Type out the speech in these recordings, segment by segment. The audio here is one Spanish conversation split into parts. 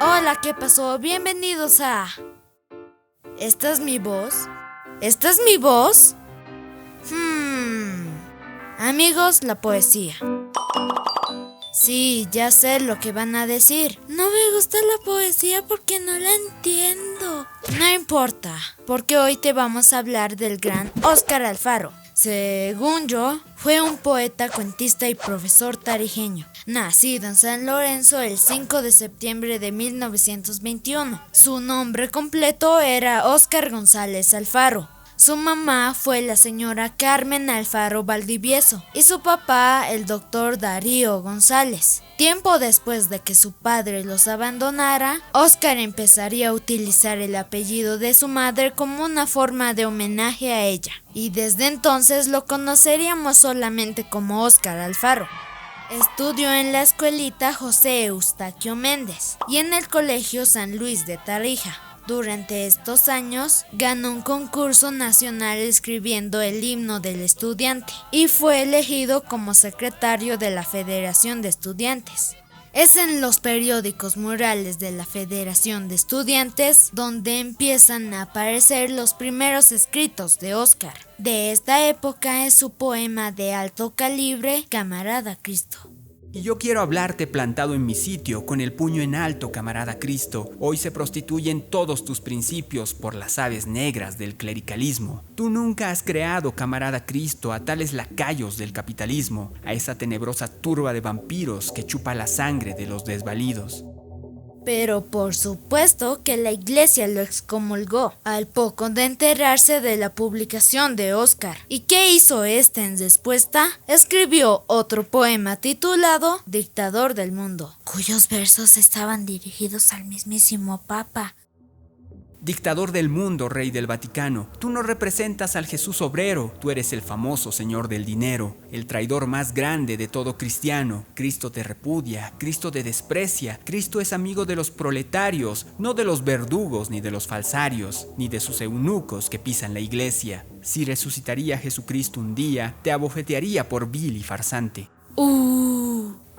Hola, ¿qué pasó? Bienvenidos a... ¿Esta es mi voz? ¿Esta es mi voz? Amigos, la poesía. Sí, ya sé lo que van a decir. No me gusta la poesía porque no la entiendo. No importa, porque hoy te vamos a hablar del gran Óscar Alfaro. Según yo, fue un poeta, cuentista y profesor tarijeño, nacido en San Lorenzo el 5 de septiembre de 1921. Su nombre completo era Óscar González Alfaro. Su mamá fue la señora Carmen Alfaro Valdivieso y su papá el doctor Darío González. Tiempo después de que su padre los abandonara, Óscar empezaría a utilizar el apellido de su madre como una forma de homenaje a ella, y desde entonces lo conoceríamos solamente como Óscar Alfaro. Estudió en la escuelita José Eustaquio Méndez y en el colegio San Luis de Tarija. Durante estos años ganó un concurso nacional escribiendo el himno del estudiante y fue elegido como secretario de la Federación de Estudiantes. Es en los periódicos murales de la Federación de Estudiantes donde empiezan a aparecer los primeros escritos de Óscar. De esta época es su poema de alto calibre, Camarada Cristo. Y yo quiero hablarte plantado en mi sitio, con el puño en alto, camarada Cristo. Hoy se prostituyen todos tus principios por las aves negras del clericalismo. Tú nunca has creado, camarada Cristo, a tales lacayos del capitalismo, a esa tenebrosa turba de vampiros que chupa la sangre de los desvalidos. Pero por supuesto que la iglesia lo excomulgó al poco de enterarse de la publicación de Óscar. ¿Y qué hizo este en respuesta? Escribió otro poema titulado Dictador del Mundo, cuyos versos estaban dirigidos al mismísimo Papa. Dictador del mundo, rey del Vaticano, tú no representas al Jesús obrero, tú eres el famoso señor del dinero, el traidor más grande de todo cristiano. Cristo te repudia, Cristo te desprecia, Cristo es amigo de los proletarios, no de los verdugos ni de los falsarios, ni de sus eunucos que pisan la iglesia. Si resucitaría Jesucristo un día, te abofetearía por vil y farsante.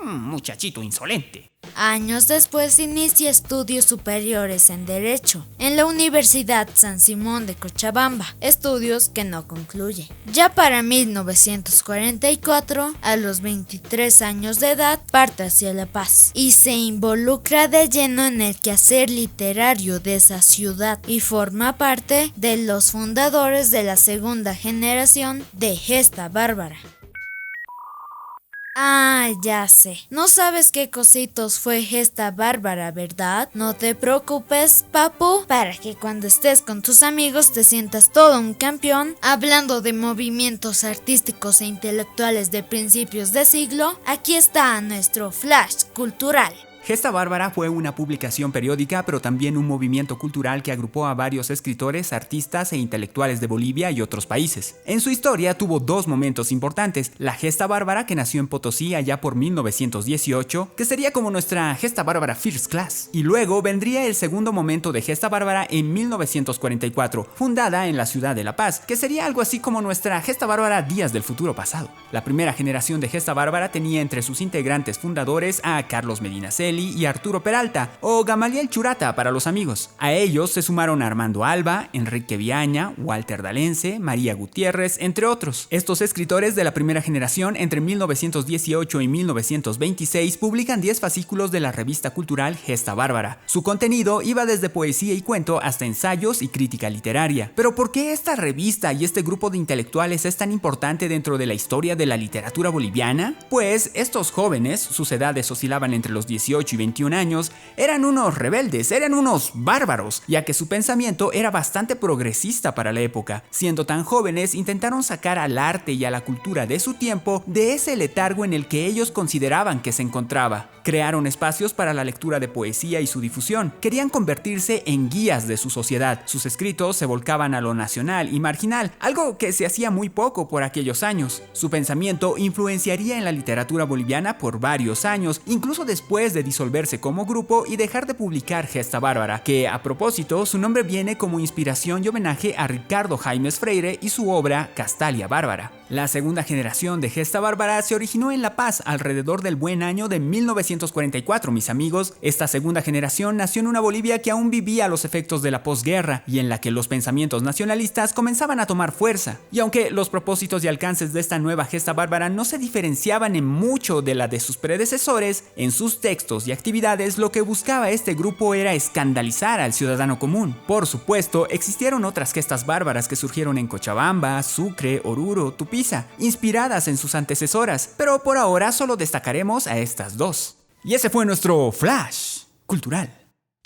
Muchachito insolente. Años después inicia estudios superiores en Derecho en la Universidad San Simón de Cochabamba, estudios que no concluye. Ya para 1944, a los 23 años de edad, parte hacia La Paz y se involucra de lleno en el quehacer literario de esa ciudad y forma parte de los fundadores de la segunda generación de Gesta Bárbara. Ah, ya sé. No sabes qué cositos fue Gesta Bárbara, ¿verdad? No te preocupes, papu, para que cuando estés con tus amigos te sientas todo un campeón. Hablando de movimientos artísticos e intelectuales de principios de siglo, aquí está nuestro flash cultural. Gesta Bárbara fue una publicación periódica, pero también un movimiento cultural que agrupó a varios escritores, artistas e intelectuales de Bolivia y otros países. En su historia tuvo dos momentos importantes: la Gesta Bárbara, que nació en Potosí allá por 1918, que sería como nuestra Gesta Bárbara First Class, y luego vendría el segundo momento de Gesta Bárbara en 1944, fundada en la ciudad de La Paz, que sería algo así como nuestra Gesta Bárbara Días del Futuro Pasado. La primera generación de Gesta Bárbara tenía entre sus integrantes fundadores a Carlos Medinaceli y Arturo Peralta, o Gamaliel Churata para los amigos. A ellos se sumaron Armando Alba, Enrique Viaña, Walter D'Alense, María Gutiérrez, entre otros. Estos escritores de la primera generación, entre 1918 y 1926, publican 10 fascículos de la revista cultural Gesta Bárbara. Su contenido iba desde poesía y cuento hasta ensayos y crítica literaria. Pero ¿por qué esta revista y este grupo de intelectuales es tan importante dentro de la historia de la literatura boliviana? Pues estos jóvenes, sus edades oscilaban entre los 18 y 21 años, eran unos rebeldes, eran unos bárbaros, ya que su pensamiento era bastante progresista para la época. Siendo tan jóvenes, intentaron sacar al arte y a la cultura de su tiempo de ese letargo en el que ellos consideraban que se encontraba. Crearon espacios para la lectura de poesía y su difusión. Querían convertirse en guías de su sociedad. Sus escritos se volcaban a lo nacional y marginal, algo que se hacía muy poco por aquellos años. Su pensamiento influenciaría en la literatura boliviana por varios años, incluso después de disolverse como grupo y dejar de publicar Gesta Bárbara, que a propósito su nombre viene como inspiración y homenaje a Ricardo Jaimes Freire y su obra Castalia Bárbara. La segunda generación de Gesta Bárbara se originó en La Paz alrededor del buen año de 1944, mis amigos. Esta segunda generación nació en una Bolivia que aún vivía los efectos de la posguerra y en la que los pensamientos nacionalistas comenzaban a tomar fuerza. Y aunque los propósitos y alcances de esta nueva Gesta Bárbara no se diferenciaban en mucho de la de sus predecesores, en sus textos y actividades lo que buscaba este grupo era escandalizar al ciudadano común. Por supuesto, existieron otras gestas bárbaras que surgieron en Cochabamba, Sucre, Oruro, Tupiza, inspiradas en sus antecesoras, pero por ahora solo destacaremos a estas dos. Y ese fue nuestro Flash Cultural.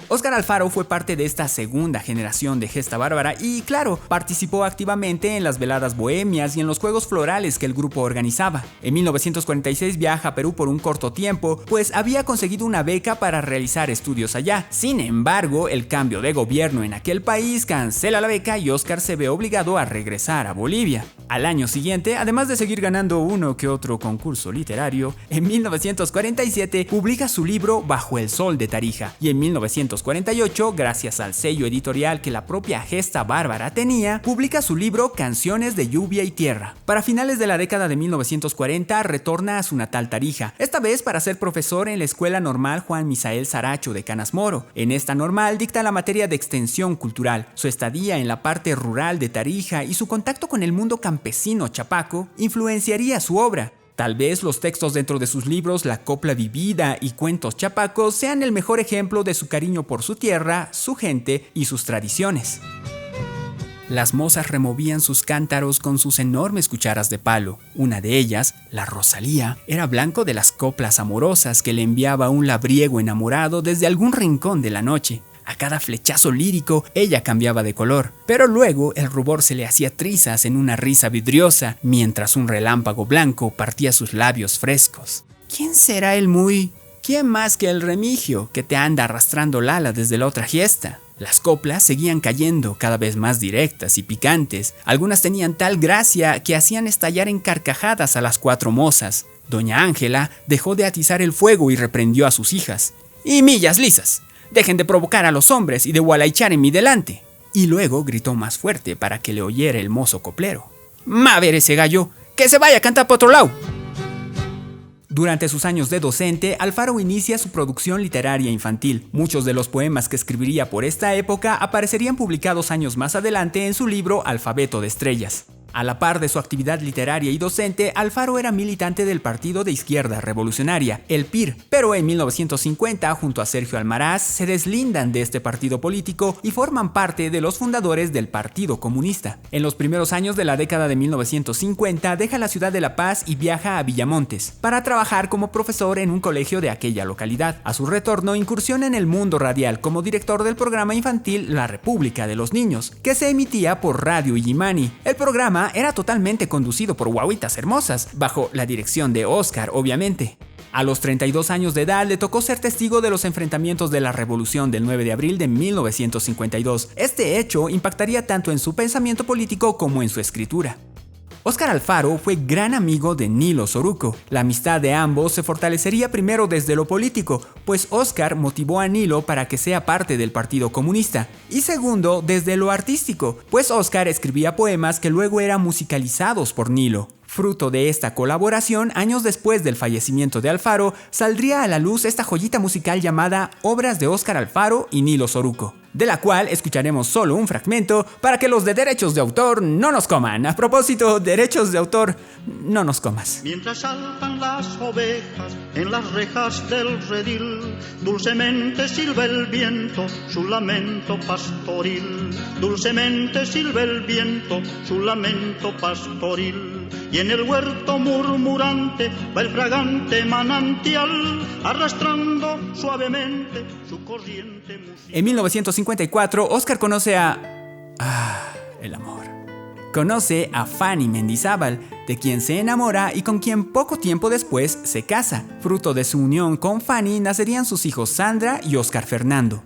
Óscar Alfaro fue parte de esta segunda generación de Gesta Bárbara y, claro, participó activamente en las veladas bohemias y en los juegos florales que el grupo organizaba. En 1946 viaja a Perú por un corto tiempo, pues había conseguido una beca para realizar estudios allá. Sin embargo, el cambio de gobierno en aquel país cancela la beca y Óscar se ve obligado a regresar a Bolivia. Al año siguiente, además de seguir ganando uno que otro concurso literario, en 1947 publica su libro Bajo el Sol de Tarija y en 1948, gracias al sello editorial que la propia Gesta Bárbara tenía, publica su libro Canciones de Lluvia y Tierra. Para finales de la década de 1940 retorna a su natal Tarija, esta vez para ser profesor en la Escuela Normal Juan Misael Saracho de Canas Moro. En esta normal dicta la materia de extensión cultural. Su estadía en la parte rural de Tarija y su contacto con el mundo campesino chapaco influenciaría su obra. Tal vez los textos dentro de sus libros La Copla Vivida y Cuentos Chapacos sean el mejor ejemplo de su cariño por su tierra, su gente y sus tradiciones. Las mozas removían sus cántaros con sus enormes cucharas de palo. Una de ellas, la Rosalía, era blanco de las coplas amorosas que le enviaba un labriego enamorado desde algún rincón de la noche. A cada flechazo lírico, ella cambiaba de color, pero luego el rubor se le hacía trizas en una risa vidriosa, mientras un relámpago blanco partía sus labios frescos. ¿Quién será el muy? ¿Quién más que el Remigio, que te anda arrastrando Lala desde la otra fiesta? Las coplas seguían cayendo, cada vez más directas y picantes. Algunas tenían tal gracia que hacían estallar en carcajadas a las cuatro mozas. Doña Ángela dejó de atizar el fuego y reprendió a sus hijas. ¡Y millas lisas! Dejen de provocar a los hombres y de gualaichar en mi delante. Y luego gritó más fuerte para que le oyera el mozo coplero. ¡Ma ver ese gallo! ¡Que se vaya a cantar por otro lado! Durante sus años de docente, Alfaro inicia su producción literaria infantil. Muchos de los poemas que escribiría por esta época aparecerían publicados años más adelante en su libro Alfabeto de Estrellas. A la par de su actividad literaria y docente, Alfaro era militante del Partido de Izquierda Revolucionaria, el PIR, pero en 1950, junto a Sergio Almaraz, se deslindan de este partido político y forman parte de los fundadores del Partido Comunista. En los primeros años de la década de 1950, deja la ciudad de La Paz y viaja a Villamontes, para trabajar como profesor en un colegio de aquella localidad. A su retorno, incursiona en el mundo radial como director del programa infantil La República de los Niños, que se emitía por Radio Illimani. El programa era totalmente conducido por guaguitas hermosas, bajo la dirección de Óscar, obviamente. A los 32 años de edad le tocó ser testigo de los enfrentamientos de la Revolución del 9 de abril de 1952. Este hecho impactaría tanto en su pensamiento político como en su escritura. Óscar Alfaro fue gran amigo de Nilo Soruco. La amistad de ambos se fortalecería primero desde lo político, pues Óscar motivó a Nilo para que sea parte del Partido Comunista, y segundo desde lo artístico, pues Óscar escribía poemas que luego eran musicalizados por Nilo. Fruto de esta colaboración, años después del fallecimiento de Alfaro, saldría a la luz esta joyita musical llamada Obras de Óscar Alfaro y Nilo Soruco, de la cual escucharemos solo un fragmento para que los de derechos de autor no nos coman. A propósito, derechos de autor, no nos comas. Mientras saltan las ovejas en las rejas del redil, dulcemente silba el viento su lamento pastoril. Dulcemente silba el viento su lamento pastoril. Y en el huerto murmurante va el fragante manantial, arrastrando suavemente su corriente musical. En 1954, Óscar conoce a... el amor. Conoce a Fanny Mendizábal, de quien se enamora y con quien poco tiempo después se casa. Fruto de su unión con Fanny nacerían sus hijos Sandra y Óscar Fernando.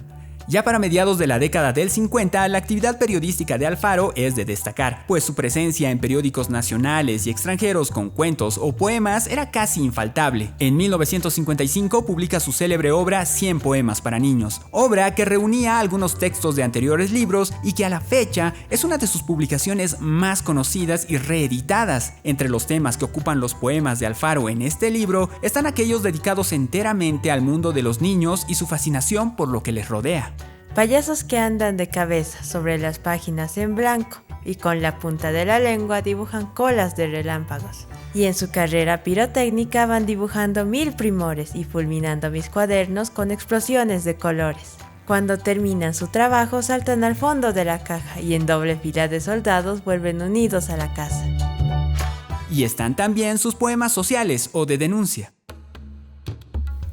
Ya para mediados de la década del 50, la actividad periodística de Alfaro es de destacar, pues su presencia en periódicos nacionales y extranjeros con cuentos o poemas era casi infaltable. En 1955 publica su célebre obra 100 poemas para niños, obra que reunía algunos textos de anteriores libros y que a la fecha es una de sus publicaciones más conocidas y reeditadas. Entre los temas que ocupan los poemas de Alfaro en este libro están aquellos dedicados enteramente al mundo de los niños y su fascinación por lo que les rodea. Payasos que andan de cabeza sobre las páginas en blanco y con la punta de la lengua dibujan colas de relámpagos. Y en su carrera pirotécnica van dibujando 1000 primores y fulminando mis cuadernos con explosiones de colores. Cuando terminan su trabajo saltan al fondo de la caja y en doble fila de soldados vuelven unidos a la casa. Y están también sus poemas sociales o de denuncia.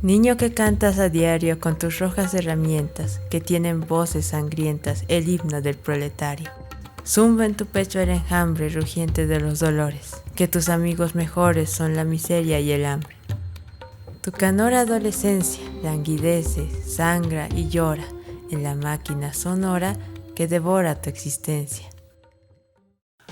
Niño que cantas a diario con tus rojas herramientas, que tienen voces sangrientas, el himno del proletario. Zumba en tu pecho el enjambre rugiente de los dolores, que tus amigos mejores son la miseria y el hambre. Tu canora adolescencia languidece, sangra y llora en la máquina sonora que devora tu existencia.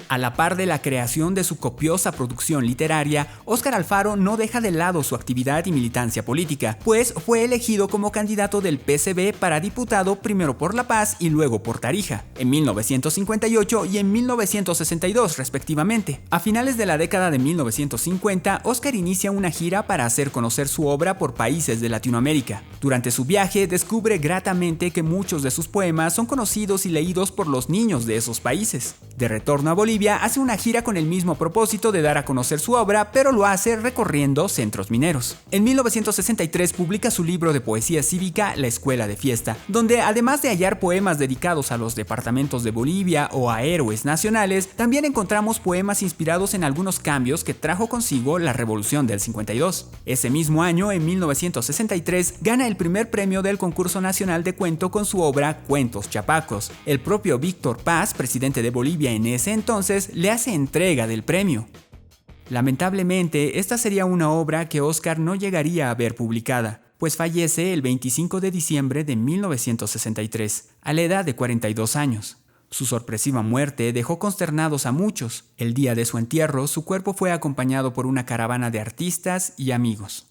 A la par de la creación de su copiosa producción literaria, Óscar Alfaro no deja de lado su actividad y militancia política, pues fue elegido como candidato del PSB para diputado primero por La Paz y luego por Tarija, en 1958 y en 1962 respectivamente. A finales de la década de 1950, Óscar inicia una gira para hacer conocer su obra por países de Latinoamérica. Durante su viaje descubre gratamente que muchos de sus poemas son conocidos y leídos por los niños de esos países. De retorno a Bolivia, hace una gira con el mismo propósito de dar a conocer su obra, pero lo hace recorriendo centros mineros. En 1963 publica su libro de poesía cívica La Escuela de Fiesta, donde además de hallar poemas dedicados a los departamentos de Bolivia o a héroes nacionales, también encontramos poemas inspirados en algunos cambios que trajo consigo la Revolución del 52. Ese mismo año, en 1963, gana el primer premio del Concurso Nacional de Cuento con su obra Cuentos Chapacos. El propio Víctor Paz, presidente de Bolivia en ese entonces, le hace entrega del premio. Lamentablemente, esta sería una obra que Óscar no llegaría a ver publicada, pues fallece el 25 de diciembre de 1963, a la edad de 42 años. Su sorpresiva muerte dejó consternados a muchos. El día de su entierro, su cuerpo fue acompañado por una caravana de artistas y amigos.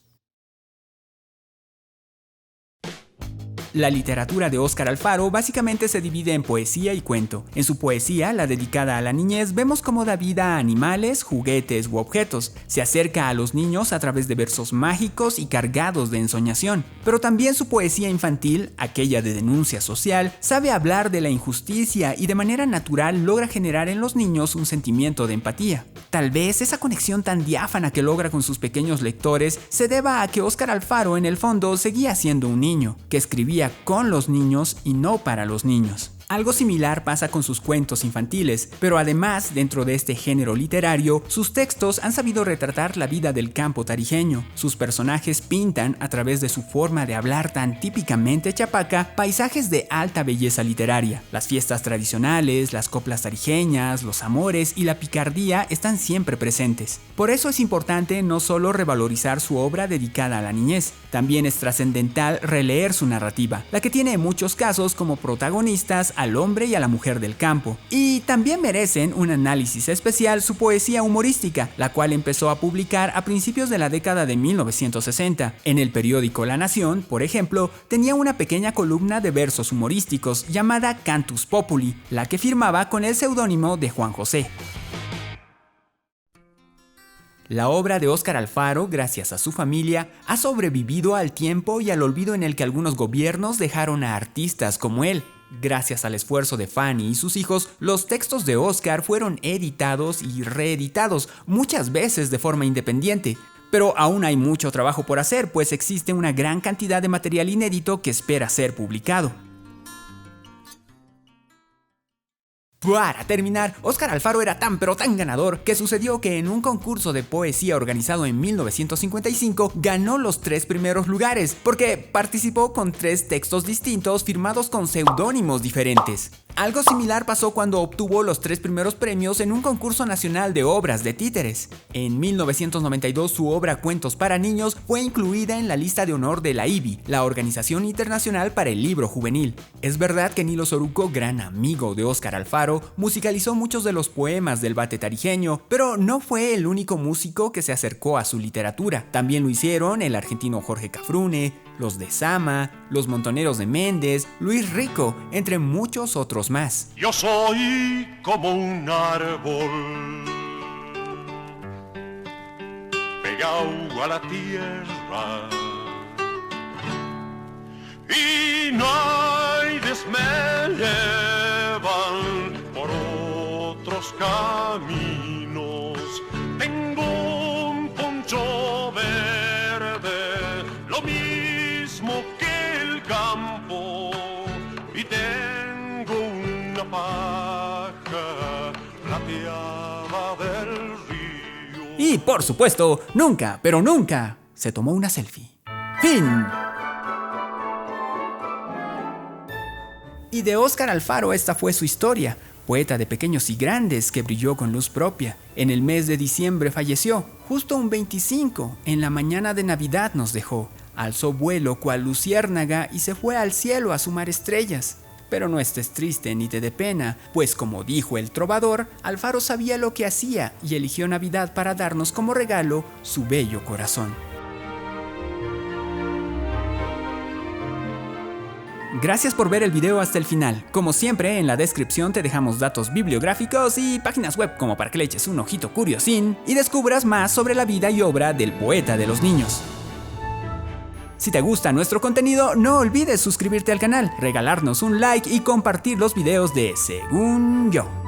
La literatura de Óscar Alfaro básicamente se divide en poesía y cuento. En su poesía, la dedicada a la niñez, vemos cómo da vida a animales, juguetes u objetos. Se acerca a los niños a través de versos mágicos y cargados de ensoñación. Pero también su poesía infantil, aquella de denuncia social, sabe hablar de la injusticia y de manera natural logra generar en los niños un sentimiento de empatía. Tal vez esa conexión tan diáfana que logra con sus pequeños lectores se deba a que Óscar Alfaro en el fondo seguía siendo un niño, que escribía con los niños y no para los niños. Algo similar pasa con sus cuentos infantiles, pero además, dentro de este género literario, sus textos han sabido retratar la vida del campo tarijeño. Sus personajes pintan, a través de su forma de hablar tan típicamente chapaca, paisajes de alta belleza literaria. Las fiestas tradicionales, las coplas tarijeñas, los amores y la picardía están siempre presentes. Por eso es importante no solo revalorizar su obra dedicada a la niñez, también es trascendental releer su narrativa, la que tiene en muchos casos como protagonistas al hombre y a la mujer del campo. Y también merecen un análisis especial su poesía humorística, la cual empezó a publicar a principios de la década de 1960. En el periódico La Nación, por ejemplo, tenía una pequeña columna de versos humorísticos llamada Cantus Populi, la que firmaba con el seudónimo de Juan José. La obra de Óscar Alfaro, gracias a su familia, ha sobrevivido al tiempo y al olvido en el que algunos gobiernos dejaron a artistas como él. Gracias al esfuerzo de Fanny y sus hijos, los textos de Óscar fueron editados y reeditados, muchas veces de forma independiente. Pero aún hay mucho trabajo por hacer, pues existe una gran cantidad de material inédito que espera ser publicado. Para terminar, Óscar Alfaro era tan pero tan ganador que sucedió que en un concurso de poesía organizado en 1955 ganó los 3 primeros lugares porque participó con 3 textos distintos firmados con seudónimos diferentes. Algo similar pasó cuando obtuvo los 3 primeros premios en un concurso nacional de obras de títeres. En 1992 su obra Cuentos para niños fue incluida en la lista de honor de la IBI, la Organización Internacional para el Libro Juvenil. Es verdad que Nilo Soruco, gran amigo de Óscar Alfaro, musicalizó muchos de los poemas del Bate Tarijeño, pero no fue el único músico que se acercó a su literatura. También lo hicieron el argentino Jorge Cafrune, los de Sama, los Montoneros de Méndez, Luis Rico, entre muchos otros más. Yo soy como un árbol pegado a la tierra y no hay me llevan por otros caminos. Tengo un poncho verde, lo mismo que el campo, y tengo una paja plateada del río. Y por supuesto, nunca, pero nunca, se tomó una selfie. ¡Fin! Y de Óscar Alfaro esta fue su historia, poeta de pequeños y grandes que brilló con luz propia. En el mes de diciembre falleció, justo un 25, en la mañana de Navidad nos dejó. Alzó vuelo cual luciérnaga y se fue al cielo a sumar estrellas. Pero no estés triste ni te dé pena, pues como dijo el trovador, Alfaro sabía lo que hacía y eligió Navidad para darnos como regalo su bello corazón. Gracias por ver el video hasta el final. Como siempre, en la descripción te dejamos datos bibliográficos y páginas web como para que le eches un ojito curiosín y descubras más sobre la vida y obra del poeta de los niños. Si te gusta nuestro contenido, no olvides suscribirte al canal, regalarnos un like y compartir los videos de Según Yo.